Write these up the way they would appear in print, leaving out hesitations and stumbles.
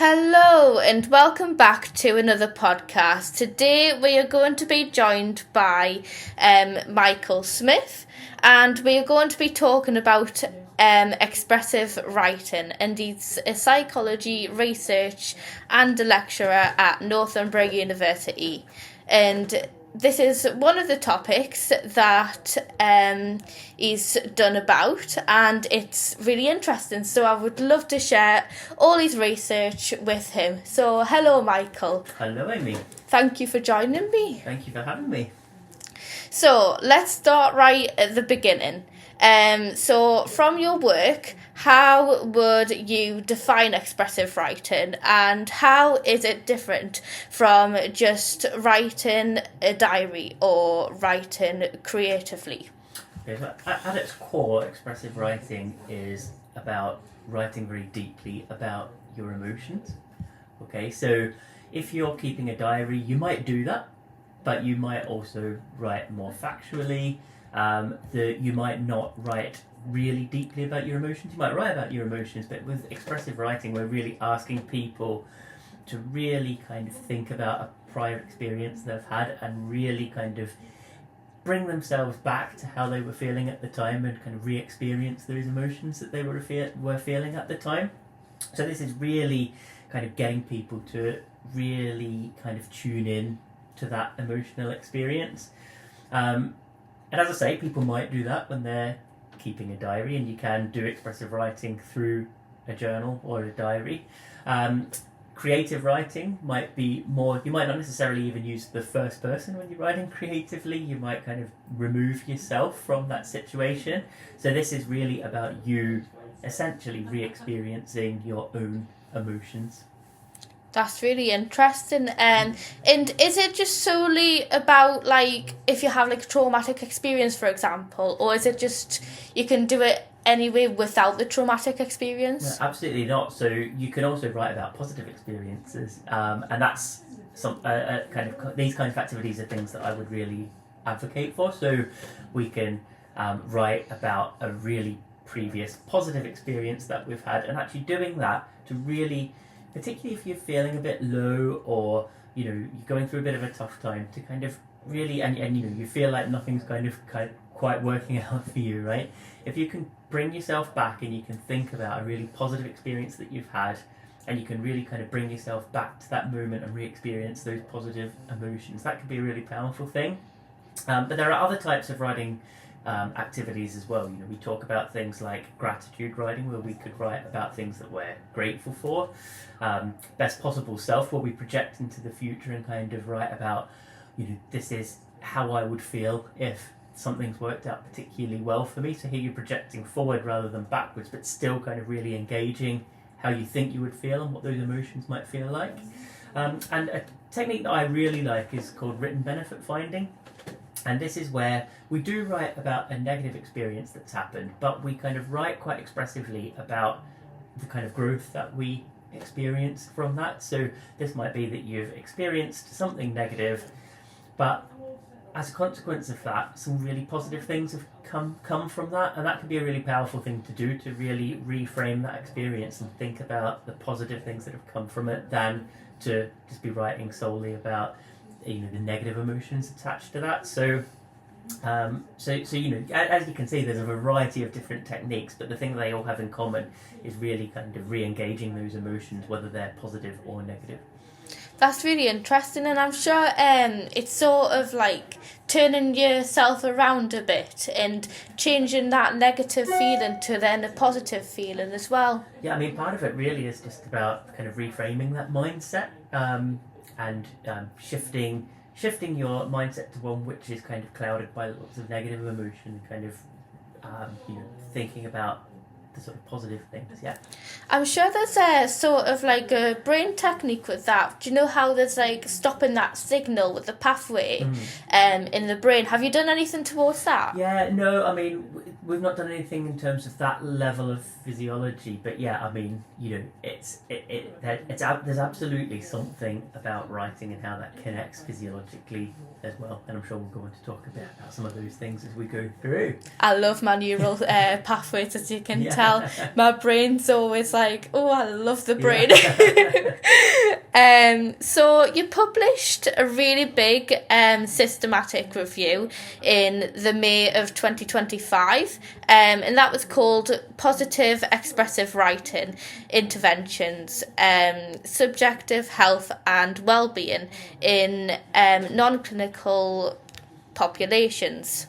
Hello and welcome back to another podcast. Today we are going to be joined by Michael Smith, and we are going to be talking about expressive writing, and he's a psychology research and a lecturer at Northumbria University, and this is one of the topics that he's done about, and it's really interesting. So I would love to share all his research with him. So hello, Michael. Hello, Amy. Thank you for joining me. Thank you for having me. So let's start right at the beginning. So from your work, how would you define expressive writing, and how is it different from just writing a diary or writing creatively? Okay, so at its core, expressive writing is about writing very deeply about your emotions. Okay, so if you're keeping a diary, you might do that, but you might also write more factually. You might not write really deeply about your emotions. You might write about your emotions, but with expressive writing, we're really asking people to really kind of think about a prior experience they've had and really kind of bring themselves back to how they were feeling at the time and kind of re-experience those emotions that they were feeling at the time. So this is really kind of getting people to really kind of tune in to that emotional experience. And as I say, people might do that when they're keeping a diary, and you can do expressive writing through a journal or a diary. Creative writing might be more, you might not necessarily even use the first person when you're writing creatively. You might kind of remove yourself from that situation. So this is really about you essentially re-experiencing your own emotions. That's really interesting. And is it just solely about, like, if you have like a traumatic experience, for example, or is it just you can do it anyway without the traumatic experience? No, absolutely not. So you can also write about positive experiences, and that's some these kind of activities are things that I would really advocate for. So we can write about a really previous positive experience that we've had, and actually doing that to really, particularly if you're feeling a bit low or you're going through a bit of a tough time, to kind of really and you feel like nothing's kind of quite working out for you, right? If you can bring yourself back and you can think about a really positive experience that you've had, and you can really kind of bring yourself back to that moment and re-experience those positive emotions, that can be a really powerful thing. But there are other types of writing activities as well. We talk about things like gratitude writing, where we could write about things that we're grateful for. Best possible self, where we project into the future and kind of write about, this is how I would feel if something's worked out particularly well for me. So here you're projecting forward rather than backwards, but still kind of really engaging how you think you would feel and what those emotions might feel like. And a technique that I really like is called written benefit finding. And this is where we do write about a negative experience that's happened, but we kind of write quite expressively about the kind of growth that we experience from that. So this might be that you've experienced something negative, but as a consequence of that, some really positive things have come from that, and that can be a really powerful thing to do, to really reframe that experience and think about the positive things that have come from it, than to just be writing solely about the negative emotions attached to that. So as you can see, there's a variety of different techniques, but the thing they all have in common is really kind of re-engaging those emotions, whether they're positive or negative. That's really interesting, and I'm sure it's sort of like turning yourself around a bit and changing that negative feeling to then a positive feeling as well. Yeah, I mean, part of it really is just about kind of reframing that mindset, and shifting your mindset to one which is kind of clouded by lots of negative emotion, and kind of thinking about the sort of positive things. Yeah, I'm sure there's a sort of like a brain technique with that. Do you know how there's like stopping that signal with the pathway in the brain? Have you done anything towards that? Yeah, no, I mean, we've not done anything in terms of that level of physiology, but yeah, I mean, there's absolutely something about writing and how that connects physiologically as well, and I'm sure we'll go on to talk a bit about some of those things as we go through. I love my neural pathways, as you can tell. My brain's always like, oh, I love the brain. So you published a really big systematic review in the May of 2025, and that was called Positive Expressive Writing Interventions, Subjective Health and Wellbeing in Non-Clinical Populations.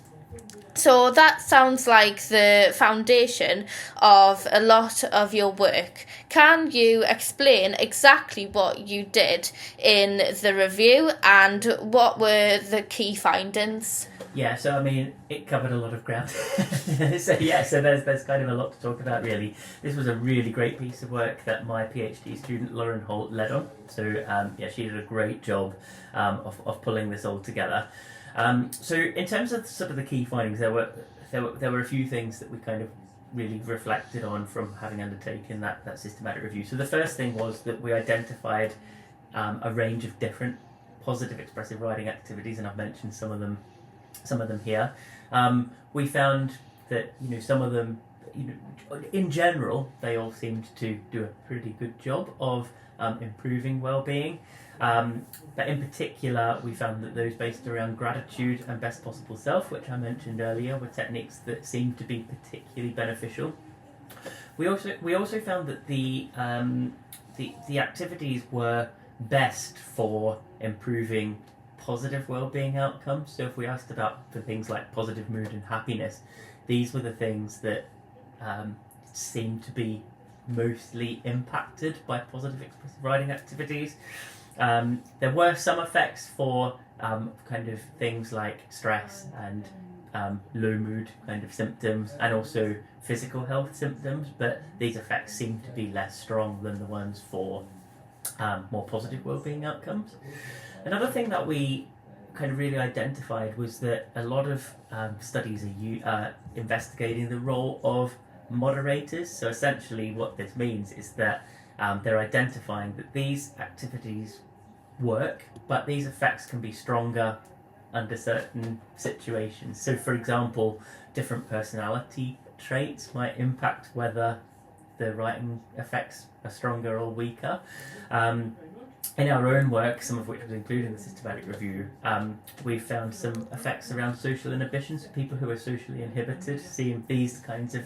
So that sounds like the foundation of a lot of your work. Can you explain exactly what you did in the review and what were the key findings? Yeah, so I mean, it covered a lot of ground. so there's kind of a lot to talk about, really. This was a really great piece of work that my PhD student Lauren Holt led on. So she did a great job of pulling this all together. So in terms of sort of the key findings, there were a few things that we kind of really reflected on from having undertaken that systematic review. So the first thing was that we identified a range of different positive expressive writing activities, and I've mentioned some of them here. We found that some of them, in general, they all seemed to do a pretty good job of improving well-being. But in particular, we found that those based around gratitude and best possible self, which I mentioned earlier, were techniques that seemed to be particularly beneficial. We also found that the activities were best for improving positive well-being outcomes. So if we asked about the things like positive mood and happiness, these were the things that seemed to be mostly impacted by positive expressive writing activities. There were some effects for kind of things like stress and low mood kind of symptoms, and also physical health symptoms, but these effects seem to be less strong than the ones for more positive well-being outcomes. Another thing that we kind of really identified was that a lot of studies are investigating the role of moderators. So essentially what this means is that they're identifying that these activities work, but these effects can be stronger under certain situations. So for example, different personality traits might impact whether the writing effects are stronger or weaker. In our own work, some of which was included in the systematic review, we found some effects around social inhibition. So people who are socially inhibited, seeing these kinds of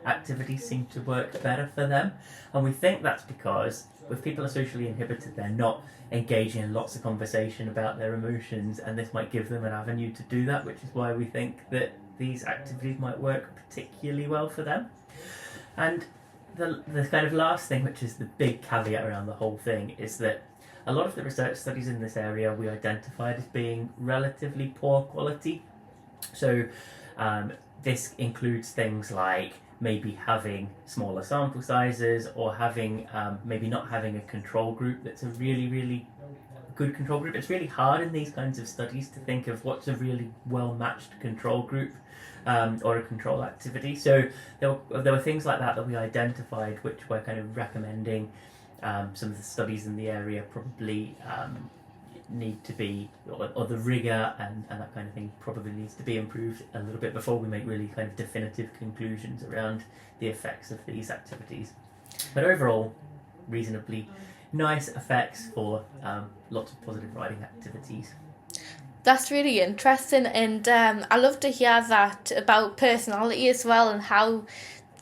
activities seem to work better for them. And we think that's because if people are socially inhibited, they're not engaging in lots of conversation about their emotions, and this might give them an avenue to do that, which is why we think that these activities might work particularly well for them. And the kind of last thing, which is the big caveat around the whole thing, is that a lot of the research studies in this area we identified as being relatively poor quality. So this includes things like maybe having smaller sample sizes, or having maybe not having a control group that's a really, really good control group. It's really hard in these kinds of studies to think of what's a really well-matched control group or a control activity. So there were things like that we identified, which we're kind of recommending. Some of the studies in the area probably need to be, or the rigour and that kind of thing probably needs to be improved a little bit before we make really kind of definitive conclusions around the effects of these activities. But overall, reasonably nice effects for lots of positive writing activities. That's really interesting, and I love to hear that about personality as well, and how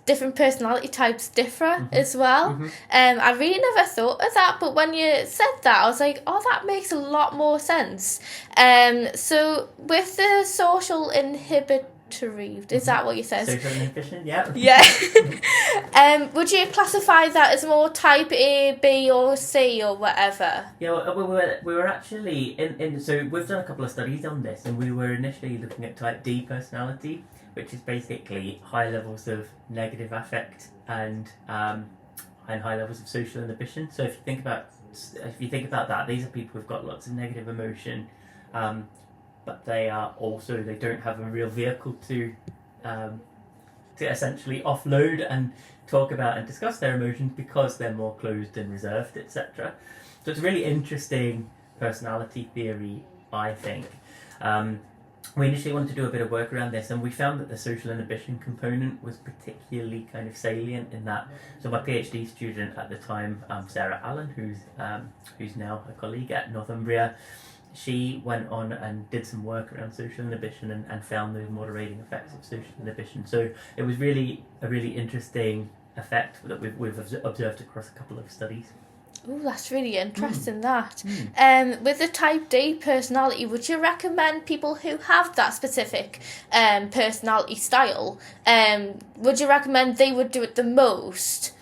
different personality types differ as well. I really never thought of that, but when you said that, I was like, oh, that makes a lot more sense. So with the social inhibitory, is that what you said? Social inhibition, yeah. Yeah. Would you classify that as more type A, B, or C, or whatever? Yeah, we were actually so we've done a couple of studies on this, and we were initially looking at type D personality, which is basically high levels of negative affect and high levels of social inhibition. So if you think about that, these are people who've got lots of negative emotion, but they don't have a real vehicle to to essentially offload and talk about and discuss their emotions because they're more closed and reserved, etc. So it's a really interesting personality theory, I think. We initially wanted to do a bit of work around this, and we found that the social inhibition component was particularly kind of salient in that. So my PhD student at the time, Sarah Allen, who's now a colleague at Northumbria, she went on and did some work around social inhibition and found those moderating effects of social inhibition. So it was really a really interesting effect that we've observed across a couple of studies. Oh, that's really interesting, that. With the type D personality, would you recommend people who have that specific personality style, would you recommend they would do it the most?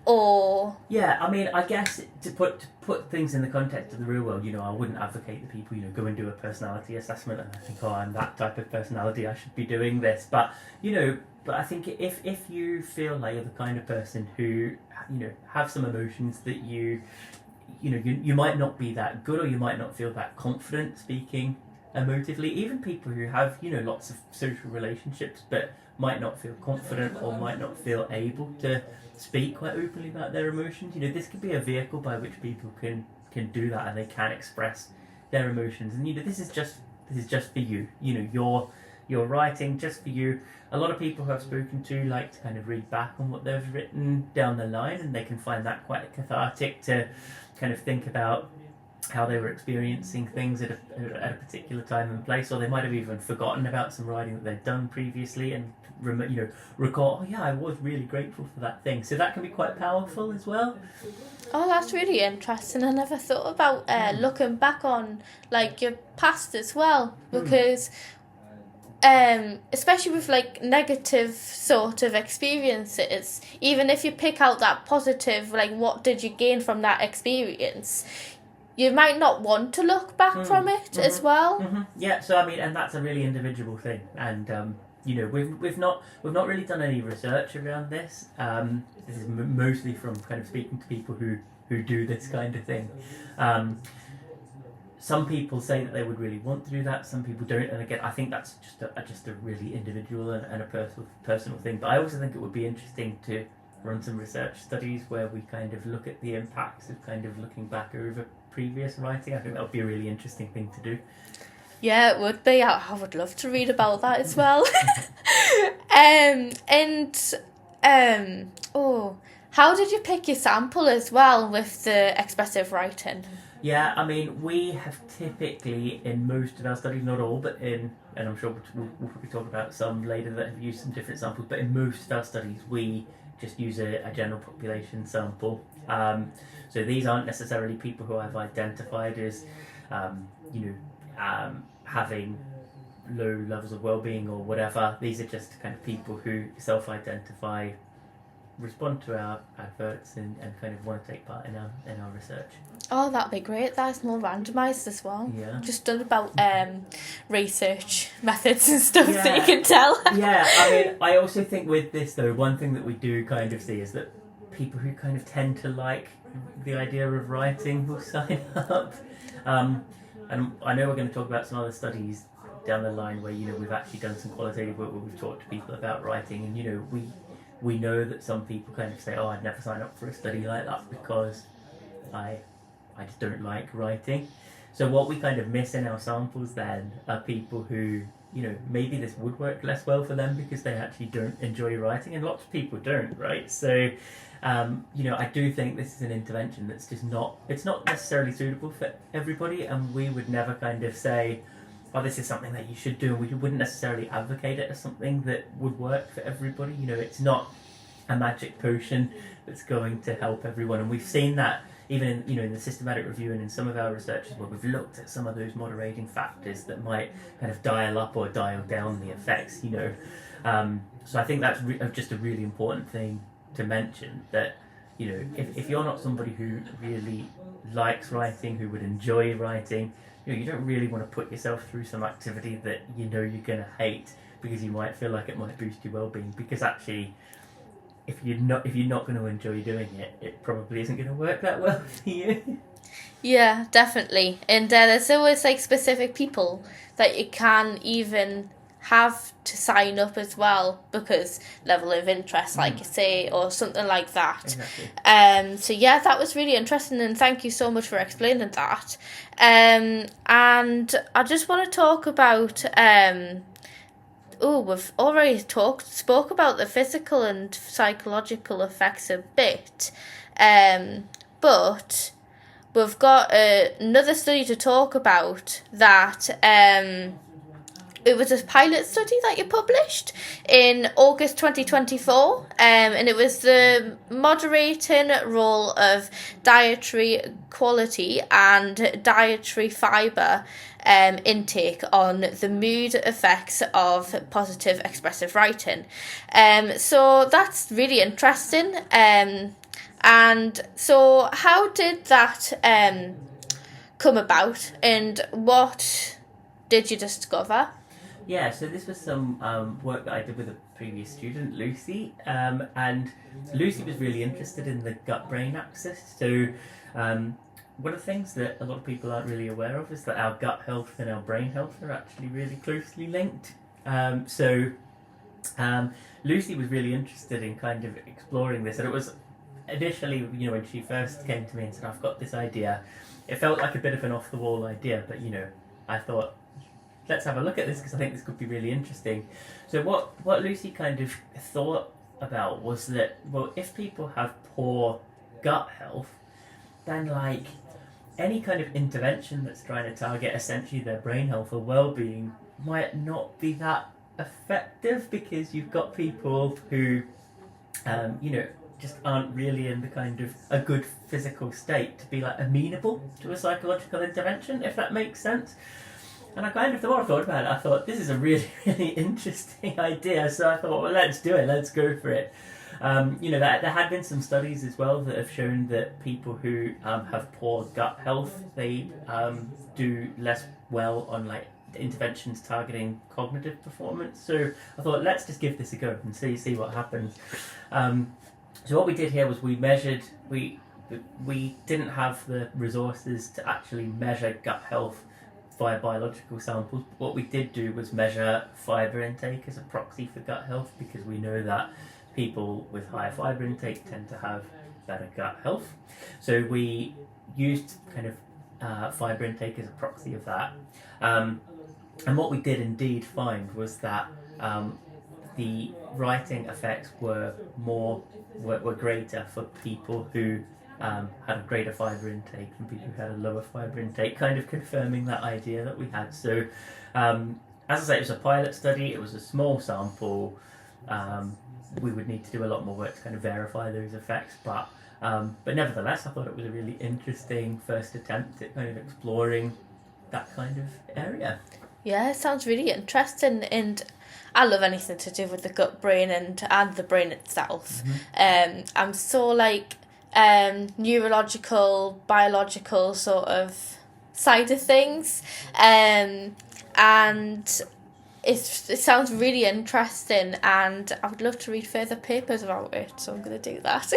Or... Yeah, I mean, I guess to put things in the context of the real world, I wouldn't advocate that people, go and do a personality assessment and I think, I'm that type of personality, I should be doing this. But, but I think if you feel like you're the kind of person who, have some emotions that you might not be that good, or you might not feel that confident speaking emotively, even people who have, lots of social relationships but might not feel confident or might not feel able to speak quite openly about their emotions, this could be a vehicle by which people can do that, and they can express their emotions. And this is just for you. You're writing just for you. A lot of people who I've spoken to like to kind of read back on what they've written down the line, and they can find that quite cathartic to kind of think about how they were experiencing things at a particular time and place, or they might have even forgotten about some writing that they'd done previously and recall, oh yeah, I was really grateful for that thing. So that can be quite powerful as well. Oh, that's really interesting. I never thought about looking back on like your past as well, because especially with like negative sort of experiences, even if you pick out that positive, like what did you gain from that experience, you might not want to look back from it as well. Yeah, so I mean, and that's a really individual thing, and we've not really done any research around this. This is mostly from kind of speaking to people who do this kind of thing. Some people say that they would really want to do that, some people don't, and again, I think that's just a really individual and a personal thing. But I also think it would be interesting to run some research studies where we kind of look at the impacts of kind of looking back over previous writing. I think that would be a really interesting thing to do. Yeah, it would be. I would love to read about that as well. How did you pick your sample as well with the expressive writing? Yeah, I mean, we have typically, in most of our studies, not all, but and I'm sure we'll probably talk about some later that have used some different samples, but in most of our studies, we just use a general population sample. So these aren't necessarily people who I've identified as, having low levels of wellbeing or whatever. These are just kind of people who self-identify, respond to our adverts, and kind of want to take part in our research. Oh, that'd be great. That's more randomised as well. Yeah. Just done about research methods and stuff that you can tell. Yeah, I mean, I also think with this though, one thing that we do kind of see is that people who kind of tend to like the idea of writing will sign up. And I know we're going to talk about some other studies down the line where we've actually done some qualitative work where we've talked to people about writing, and we know that some people kind of say, oh, I'd never sign up for a study like that because I just don't like writing. So what we kind of miss in our samples then are people who, maybe this would work less well for them because they actually don't enjoy writing, and lots of people don't, right? So, I do think this is an intervention that's just it's not necessarily suitable for everybody, and we would never kind of say, oh, this is something that you should do, and we wouldn't necessarily advocate it as something that would work for everybody. It's not a magic potion that's going to help everyone, and we've seen that even in the systematic review and in some of our researches where we've looked at some of those moderating factors that might kind of dial up or dial down the effects. So I think that's just a really important thing to mention, that if you're not somebody who really likes writing, who would enjoy writing, you don't really want to put yourself through some activity that you're going to hate because you might feel like it might boost your well-being, because actually if you're not going to enjoy doing it, it probably isn't going to work that well for you. Yeah, definitely. And there's always like specific people that you can even have to sign up as well because level of interest, like you say, or something like that. Exactly. So yeah, that was really interesting, and thank you so much for explaining that. And I just want to talk about we've already spoke about the physical and psychological effects a bit, but we've got another study to talk about that it was a pilot study that you published in August 2024, and it was the moderating role of dietary quality and dietary fibre intake on the mood effects of positive expressive writing. So that's really interesting. And so how did that come about, and what did you discover? Yeah, so this was some work that I did with a previous student, Lucy, and Lucy was really interested in the gut-brain axis. So one of the things that a lot of people aren't really aware of is that our gut health and our brain health are actually really closely linked. Lucy was really interested in kind of exploring this, and it was initially, when she first came to me and said, I've got this idea, it felt like a bit of an off-the-wall idea, but I thought, let's have a look at this because I think this could be really interesting. So what Lucy kind of thought about was that, well, if people have poor gut health, then like any kind of intervention that's trying to target essentially their brain health or well-being might not be that effective, because you've got people who just aren't really in the kind of a good physical state to be like amenable to a psychological intervention, if that makes sense. And the more I thought about it, I thought, this is a really, really interesting idea. So I thought, well, let's do it. Let's go for it. There had been some studies as well that have shown that people who have poor gut health, they do less well on like interventions targeting cognitive performance. So I thought, let's just give this a go and see what happens. So what we did here was we measured. We didn't have the resources to actually measure gut health via biological samples. What we did do was measure fibre intake as a proxy for gut health, because we know that people with higher fibre intake tend to have better gut health. So we used kind of fibre intake as a proxy of that. And what we did indeed find was that the writing effects were greater for people who had a greater fibre intake than people who had a lower fibre intake, kind of confirming that idea that we had. So, as I say, it was a pilot study, it was a small sample. We would need to do a lot more work to kind of verify those effects, but nevertheless, I thought it was a really interesting first attempt at kind of exploring that kind of area. Yeah, it sounds really interesting, and I love anything to do with the gut brain and the brain itself. Mm-hmm. I'm so like neurological, biological sort of side of things, and it sounds really interesting, and I would love to read further papers about it, so I'm going to do that.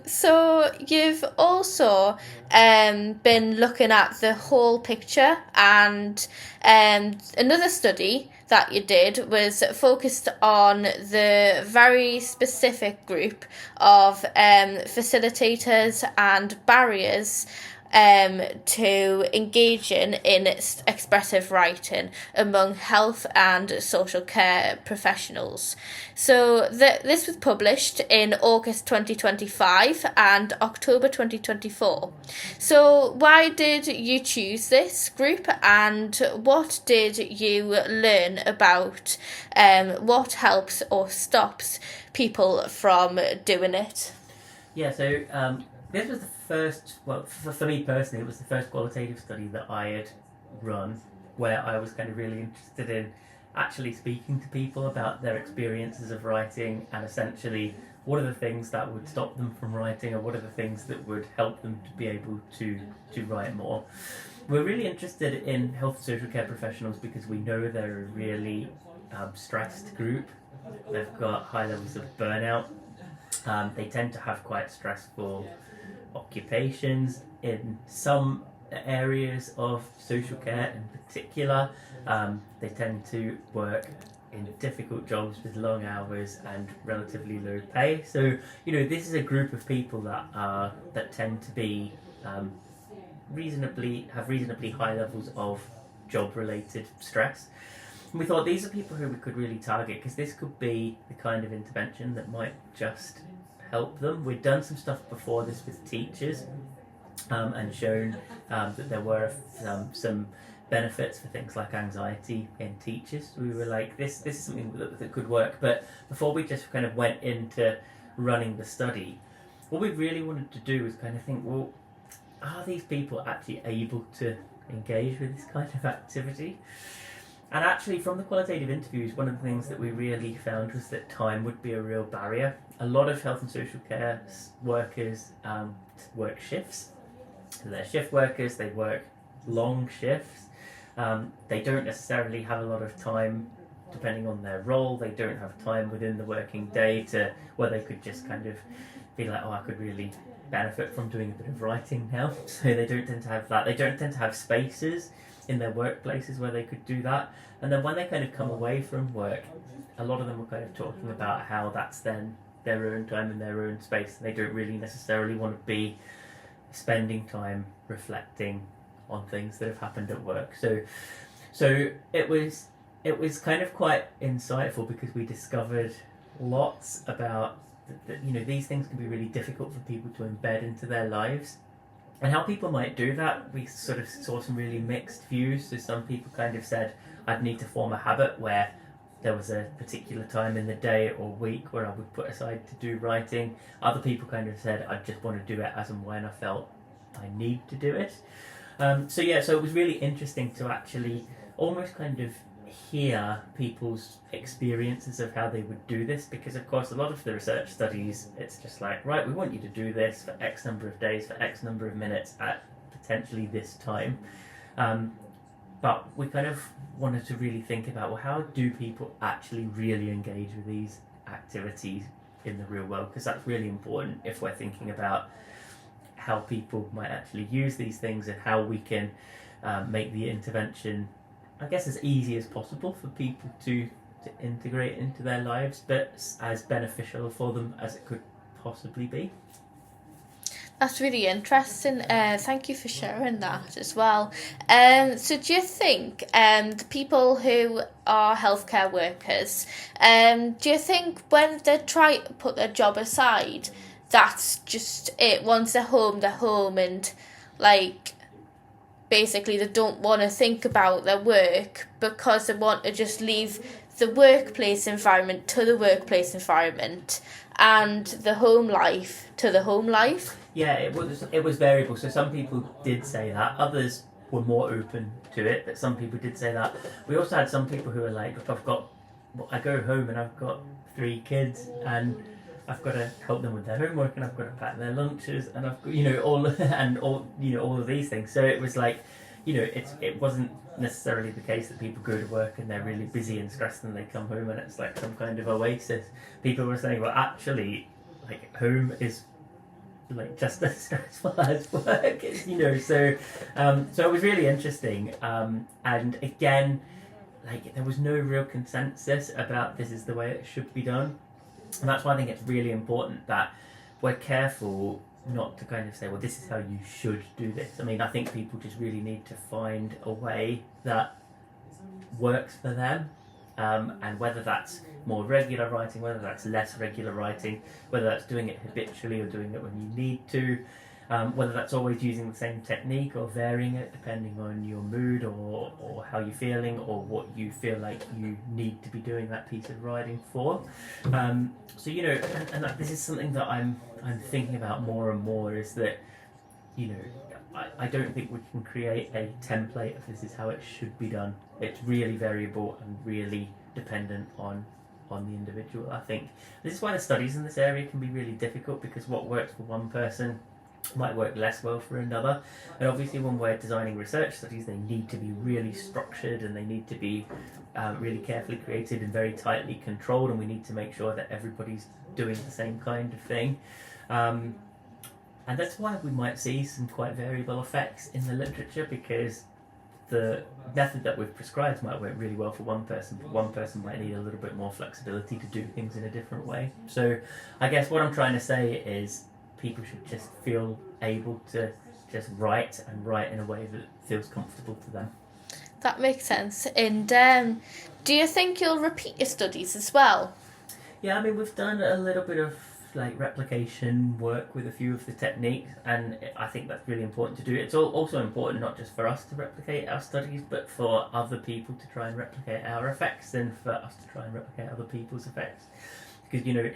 So you've also been looking at the whole picture, and another study that you did was focused on the very specific group of facilitators and barriers to engaging in expressive writing among health and social care professionals. So this was published in August 2025 and October 2024. So why did you choose this group, and what did you learn about what helps or stops people from doing it? Yeah, so this was the first, for me personally, it was the first qualitative study that I had run where I was kind of really interested in actually speaking to people about their experiences of writing, and essentially what are the things that would stop them from writing, or what are the things that would help them to be able to write more. We're really interested in health and social care professionals because we know they're a really stressed group. They've got high levels of burnout. They tend to have quite stressful occupations. In some areas of social care in particular. They tend to work in difficult jobs with long hours and relatively low pay. So, this is a group of people that tend to be have reasonably high levels of job-related stress. And we thought these are people who we could really target, because this could be the kind of intervention that might just help them. We'd done some stuff before this with teachers, and shown that there were some benefits for things like anxiety in teachers. We were like, this is something that could work. But before we just kind of went into running the study, what we really wanted to do was kind of think, well, are these people actually able to engage with this kind of activity? And actually, from the qualitative interviews, one of the things that we really found was that time would be a real barrier. A lot of health and social care workers work shifts. So they're shift workers, they work long shifts. They don't necessarily have a lot of time, depending on their role. They don't have time within the working day where they could just kind of be like, oh, I could really benefit from doing a bit of writing now. So they don't tend to have that. They don't tend to have spaces in their workplaces where they could do that. And then when they kind of come away from work, a lot of them were kind of talking about how that's then their own time in their own space. They don't really necessarily want to be spending time reflecting on things that have happened at work. So it was kind of quite insightful, because we discovered lots about these things can be really difficult for people to embed into their lives. And how people might do that, we sort of saw some really mixed views. So some people kind of said, I'd need to form a habit where there was a particular time in the day or week where I would put aside to do writing. Other people kind of said, I just want to do it as and when I felt I need to do it. So it was really interesting to actually almost kind of hear people's experiences of how they would do this, because of course a lot of the research studies, it's just like, right, we want you to do this for X number of days, for X number of minutes at potentially this time. But we kind of wanted to really think about, well, how do people actually really engage with these activities in the real world? Because that's really important if we're thinking about how people might actually use these things, and how we can make the intervention, I guess, as easy as possible for people to integrate into their lives, but as beneficial for them as it could possibly be. That's really interesting. Thank you for sharing that as well. So do you think the people who are healthcare workers, do you think when they try to put their job aside, that's just it? Once they're home, and like basically they don't want to think about their work, because they want to just leave the workplace environment to the workplace environment, and the home life to the home life? Yeah, it was variable. So some people did say that. Others were more open to it, but some people did say that. We also had some people who were like, look, I go home and I've got 3 kids, and I've got to help them with their homework, and I've got to pack their lunches, and I've got, all of these things. So it was like, it wasn't necessarily the case that people go to work and they're really busy and stressed, and they come home and it's like some kind of oasis. People were saying, well, actually, like, home is like just as stressful as work, So it was really interesting, and again, like, there was no real consensus about this is the way it should be done. And that's why I think it's really important that we're careful not to kind of say, well, this is how you should do this. I mean, I think people just really need to find a way that works for them, and whether that's more regular writing, whether that's less regular writing, whether that's doing it habitually or doing it when you need to, whether that's always using the same technique or varying it depending on your mood or how you're feeling, or what you feel like you need to be doing that piece of writing for. And this is something that I'm thinking about more and more, is that, I don't think we can create a template of this is how it should be done. It's really variable and really dependent on the individual. I think this is why the studies in this area can be really difficult, because what works for one person might work less well for another. And obviously when we're designing research studies, they need to be really structured, and they need to be really carefully created and very tightly controlled, and we need to make sure that everybody's doing the same kind of thing. And that's why we might see some quite variable effects in the literature, because the method that we've prescribed might work really well for one person, but one person might need a little bit more flexibility to do things in a different way. So I guess what I'm trying to say is people should just feel able to just write in a way that feels comfortable to them. That makes sense. And do you think you'll repeat your studies as well? Yeah, I mean, we've done a little bit of like replication work with a few of the techniques, and I think that's really important to do. It's also important not just for us to replicate our studies, but for other people to try and replicate our effects, and for us to try and replicate other people's effects. Because, you know,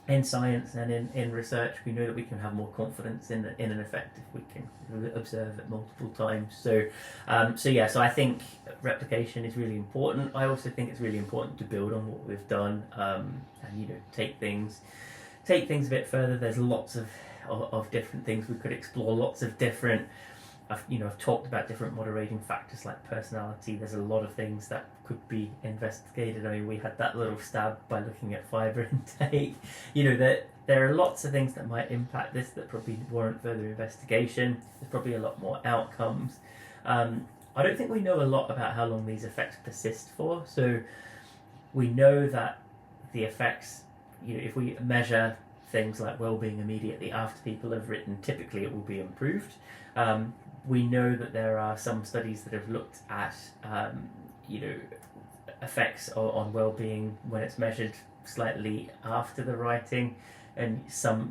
in science and in research, we know that we can have more confidence in an effect if we can observe it multiple times. So I think replication is really important. I also think it's really important to build on what we've done, and, you know, take things a bit further. There's lots of different things we could explore, lots of different. I've talked about different moderating factors like personality. There's a lot of things that could be investigated. I mean, we had that little stab by looking at fibre intake. You know, that there are lots of things that might impact this that probably warrant further investigation. There's probably a lot more outcomes. I don't think we know a lot about how long these effects persist for. So we know that the effects, you know, if we measure things like well-being immediately after people have written, typically it will be improved. We know that there are some studies that have looked at, effects on well-being when it's measured slightly after the writing, and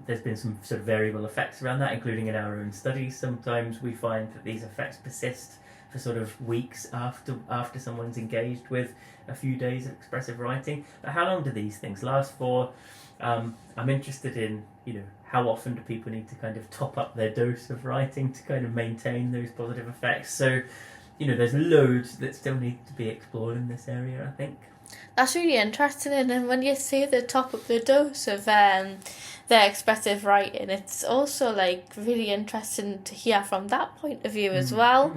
there's been some sort of variable effects around that, including in our own studies. Sometimes we find that these effects persist for sort of weeks after someone's engaged with a few days of expressive writing. But how long do these things last for? I'm interested in, you know, how often do people need to kind of top up their dose of writing to kind of maintain those positive effects? So, you know, there's loads that still need to be explored in this area, I think. That's really interesting. And when you say the top of the dose of their expressive writing, it's also like really interesting to hear from that point of view as well.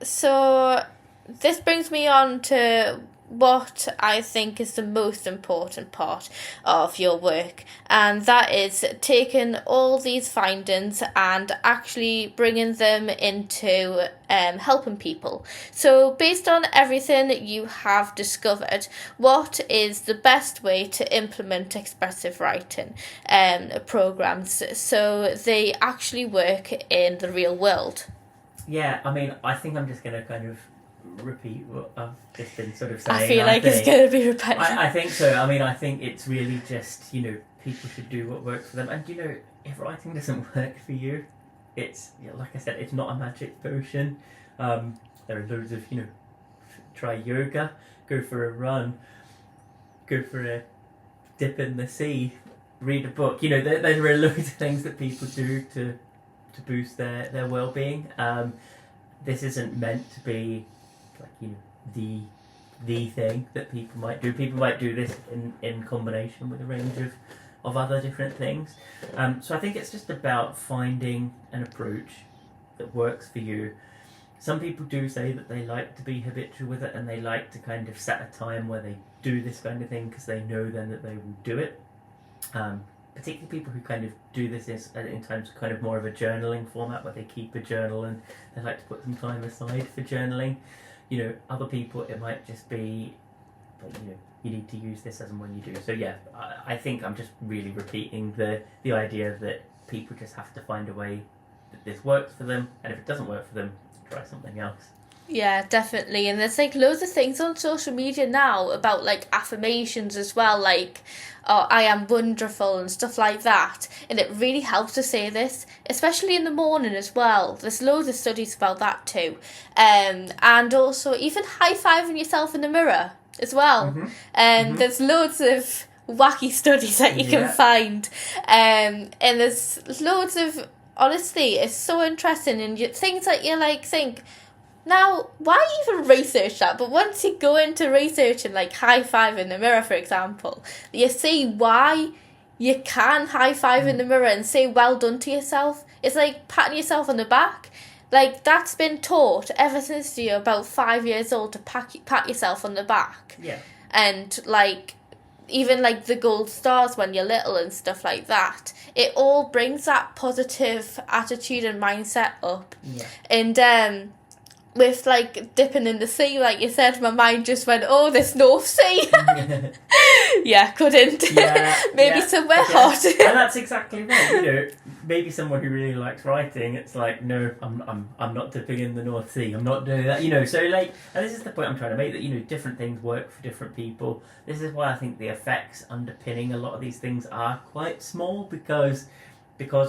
So this brings me on to what I think is the most important part of your work, and that is taking all these findings and actually bringing them into helping people. So based on everything that you have discovered, what is the best way to implement expressive writing programs so they actually work in the real world? Yeah, I mean, I think I'm just going to kind of repeat what I've just been sort of saying. I feel like it's going to be repetitive. I think so. I mean, I think it's really just, you know, people should do what works for them. And, you know, if writing doesn't work for you, it's, you know, like I said, it's not a magic potion. There are loads of, you know, try yoga, go for a run, go for a dip in the sea, read a book. You know, there are loads of things that people do to boost their well-being. This isn't meant to be like, you know, the thing that people might do. People might do this in combination with a range of other different things. So I think it's just about finding an approach that works for you. Some people do say that they like to be habitual with it, and they like to kind of set a time where they do this kind of thing because they know then that they will do it. Particularly people who kind of do this in terms of kind of more of a journaling format, where they keep a journal and they like to put some time aside for journaling. You know, other people it might just be, you know, you need to use this as and when you do. So yeah, I think I'm just really repeating the idea that people just have to find a way that this works for them, and if it doesn't work for them, try something else. Yeah, definitely. And there's like loads of things on social media now about like affirmations as well, like, oh, I am wonderful and stuff like that. And it really helps to say this, especially in the morning as well. There's loads of studies about that too. And also even high-fiving yourself in the mirror as well. There's loads of wacky studies that you can find. And there's loads of, honestly, it's so interesting. And things that you like think, now, why even research that? But once you go into researching, like high-five in the mirror, for example, you see why you can high-five in the mirror and say well done to yourself. It's like patting yourself on the back. Like, that's been taught ever since you're about 5 years old to pat yourself on the back. Yeah. And, like, even like the gold stars when you're little and stuff like that, it all brings that positive attitude and mindset up. Yeah. And with like dipping in the sea, like you said, my mind just went, oh, this North Sea. Yeah, couldn't. Maybe somewhere hot. And that's exactly right. You know, maybe someone who really likes writing, it's like, no, I'm not dipping in the North Sea. I'm not doing that. You know, so like, and this is the point I'm trying to make, that, you know, different things work for different people. This is why I think the effects underpinning a lot of these things are quite small, because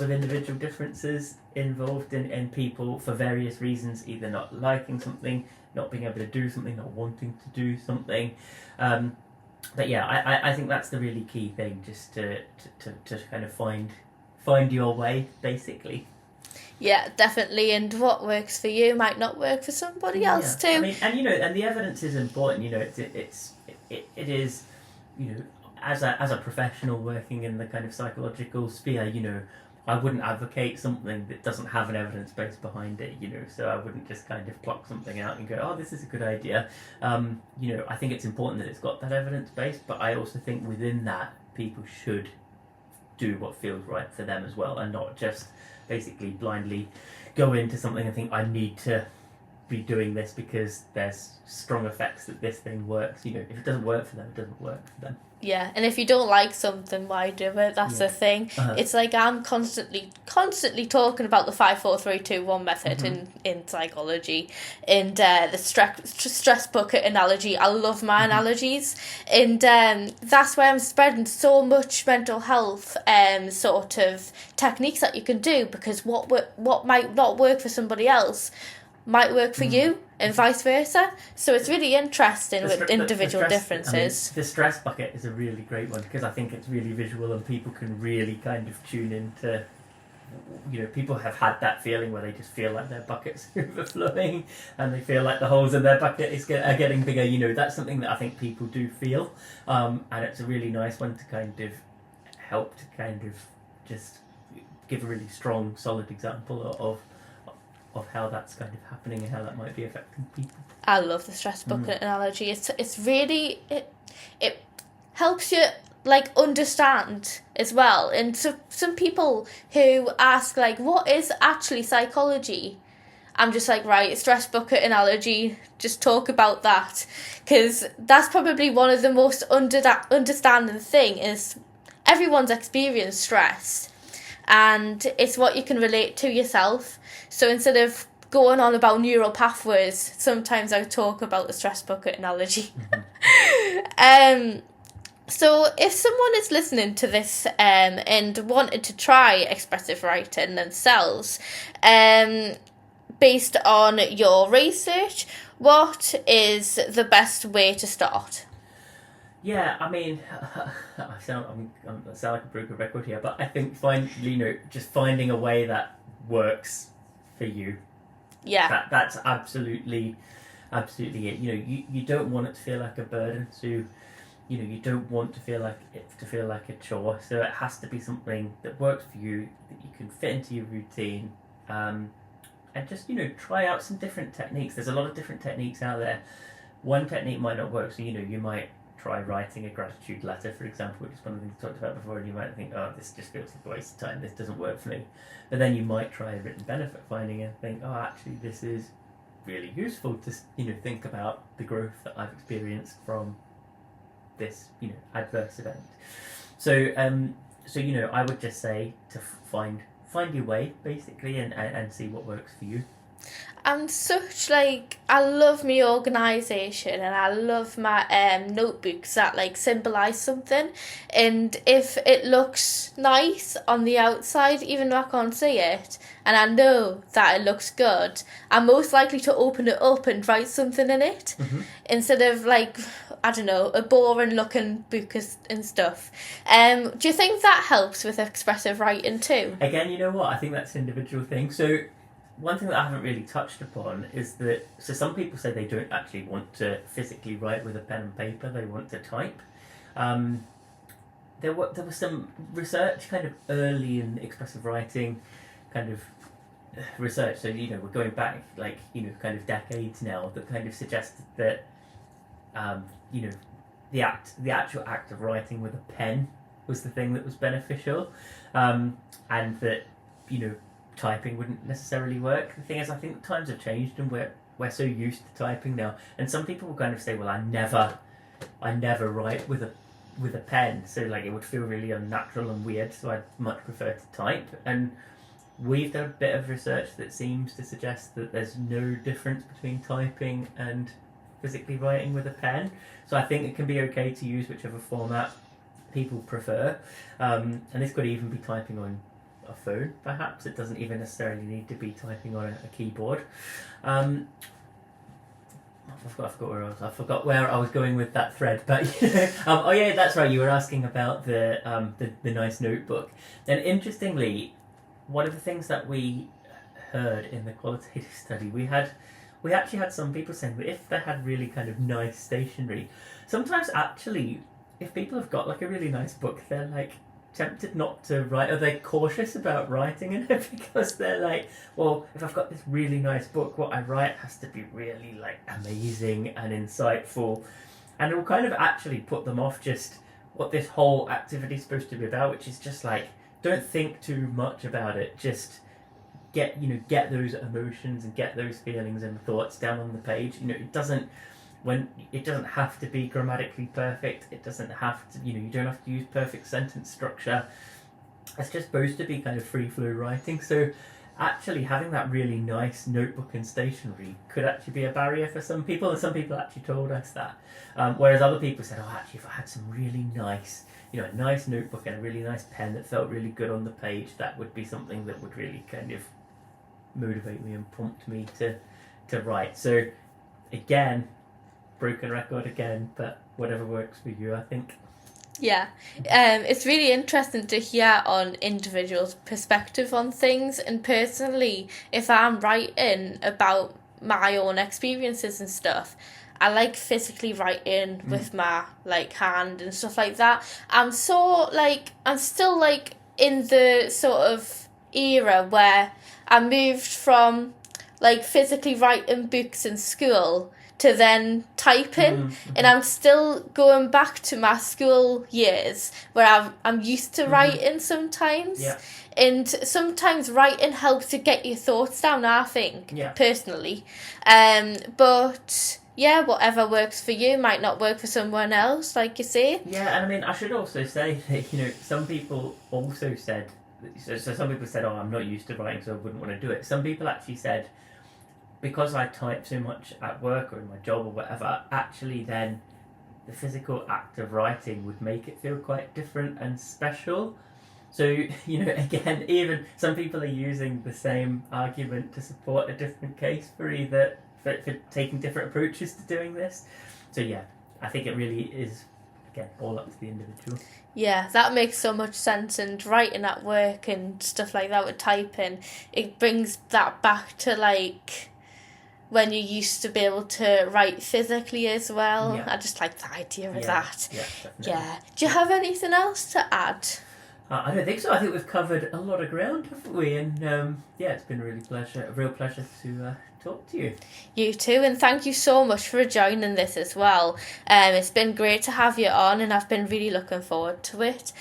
of individual differences involved in people for various reasons, either not liking something, not being able to do something, not wanting to do something. But yeah, I think that's the really key thing, just to kind of find your way, basically. Yeah, definitely. And what works for you might not work for somebody else too. I mean, and you know, and the evidence is important. You know, it is, you know, as a professional working in the kind of psychological sphere, you know, I wouldn't advocate something that doesn't have an evidence base behind it, you know, so I wouldn't just kind of pluck something out and go, oh, this is a good idea. You know, I think it's important that it's got that evidence base, but I also think within that, people should do what feels right for them as well, and not just basically blindly go into something and think, I need to be doing this because there's strong effects that this thing works. You know, if it doesn't work for them, it doesn't work for them. Yeah, and if you don't like something, why do it? That's the thing. It's like I'm constantly talking about the 5-4-3-2-1 method in psychology, and the stress bucket analogy. I love my analogies, and that's where I'm spreading so much mental health sort of techniques that you can do, because what might not work for somebody else might work for you, and vice versa. So it's really interesting with individual differences. I mean, the stress bucket is a really great one, because I think it's really visual and people can really kind of tune into, you know, people have had that feeling where they just feel like their bucket's overflowing and they feel like the holes in their bucket are getting bigger. You know, that's something that I think people do feel, and it's a really nice one to kind of help to kind of just give a really strong, solid example of how that's kind of happening and how that might be affecting people. I love the stress bucket analogy. It's really it helps you like understand as well. And so some people who ask like, what is actually psychology? I'm just like, right, stress bucket analogy, just talk about that, because that's probably one of the most understanding thing is everyone's experienced stress, and it's what you can relate to yourself. So instead of going on about neural pathways, sometimes I talk about the stress bucket analogy. So if someone is listening to this and wanted to try expressive writing themselves, based on your research, what is the best way to start? Yeah, I mean, I sound like a broken record here, but I think just finding a way that works for you. Yeah, that's absolutely it. You know, you don't want it to feel like a burden, so you know, you don't want to feel like a chore. So it has to be something that works for you, that you can fit into your routine, and just, you know, try out some different techniques. There's a lot of different techniques out there. One technique might not work, so you know, you might try writing a gratitude letter, for example, which is one of the things we talked about before, and you might think, oh, this just feels like a waste of time, this doesn't work for me. But then you might try written benefit finding and think, oh, actually, this is really useful to, you know, think about the growth that I've experienced from this, you know, adverse event. So you know, I would just say to find your way, basically, and see what works for you. I'm such like, I love my organisation, and I love my notebooks that like symbolise something, and if it looks nice on the outside, even though I can't see it, and I know that it looks good, I'm most likely to open it up and write something in it, instead of like, I don't know, a boring looking book and stuff. Do you think that helps with expressive writing too? Again, you know what, I think that's an individual thing. So one thing that I haven't really touched upon is that, so some people say they don't actually want to physically write with a pen and paper, they want to type. There was some research kind of early in expressive writing kind of research, so, you know, we're going back like, you know, kind of decades now, that kind of suggested that, you know, the actual act of writing with a pen was the thing that was beneficial, and that typing wouldn't necessarily work. The thing is, I think times have changed and we're so used to typing now, and some people will kind of say, well, I never write with a pen, so like it would feel really unnatural and weird, so I'd much prefer to type. And we've done a bit of research that seems to suggest that there's no difference between typing and physically writing with a pen, so I think it can be okay to use whichever format people prefer, and this could even be typing on a phone, perhaps. It doesn't even necessarily need to be typing on a keyboard. I forgot where I was going with that thread, but oh yeah, that's right. You were asking about the nice notebook, and interestingly, one of the things that we heard in the qualitative study, we actually had some people saying that if they had really kind of nice stationery, sometimes actually, if people have got like a really nice book, they're like tempted not to write, or they're cautious about writing in it because they're like, well, if I've got this really nice book, what I write has to be really like amazing and insightful, and it will kind of actually put them off just what this whole activity is supposed to be about, which is just like, don't think too much about it, just get those emotions and get those feelings and thoughts down on the page. It doesn't have to be grammatically perfect. It doesn't have to, you don't have to use perfect sentence structure. It's just supposed to be kind of free flow writing. So actually having that really nice notebook and stationery could actually be a barrier for some people, and some people actually told us that. Whereas other people said, oh, actually, if I had some really nice, a nice notebook and a really nice pen that felt really good on the page, that would be something that would really kind of motivate me and prompt me to write. So again, broken record again, but whatever works for you, I think. Yeah, it's really interesting to hear on individuals' perspective on things, and personally, if I'm writing about my own experiences and stuff, I like physically writing with my like hand and stuff like that. I'm still like in the sort of era where I moved from like physically writing books in school to then typing, and I'm still going back to my school years where I'm used to writing sometimes, and sometimes writing helps to get your thoughts down, I think, personally, but yeah, whatever works for you might not work for someone else, like you say. Yeah, and I mean, I should also say that, some people also said, so some people said, oh, I'm not used to writing, so I wouldn't want to do it. Some people actually said, because I type so much at work or in my job or whatever, actually then the physical act of writing would make it feel quite different and special. So, again, even some people are using the same argument to support a different case for taking different approaches to doing this. So yeah, I think it really is, again, all up to the individual. Yeah, that makes so much sense, and writing at work and stuff like that with typing, it brings that back to like when you used to be able to write physically as well. Yeah. I just like the idea of that. Yeah, definitely. Yeah. Do you have anything else to add? I don't think so. I think we've covered a lot of ground, haven't we? And it's been a real pleasure to talk to you. You too, and thank you so much for joining this as well. It's been great to have you on, and I've been really looking forward to it.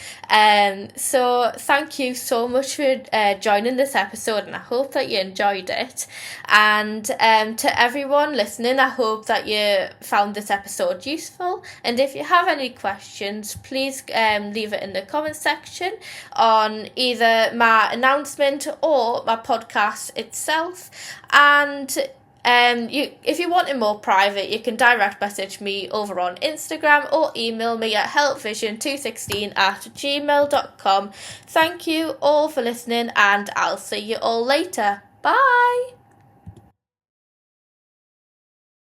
So thank you so much for joining this episode, and I hope that you enjoyed it. And to everyone listening, I hope that you found this episode useful. And if you have any questions, please leave it in the comment section on either my announcement or my podcast itself. And if you want it more private, you can direct message me over on Instagram or email me at helpvision216@gmail.com. Thank you all for listening, and I'll see you all later. Bye!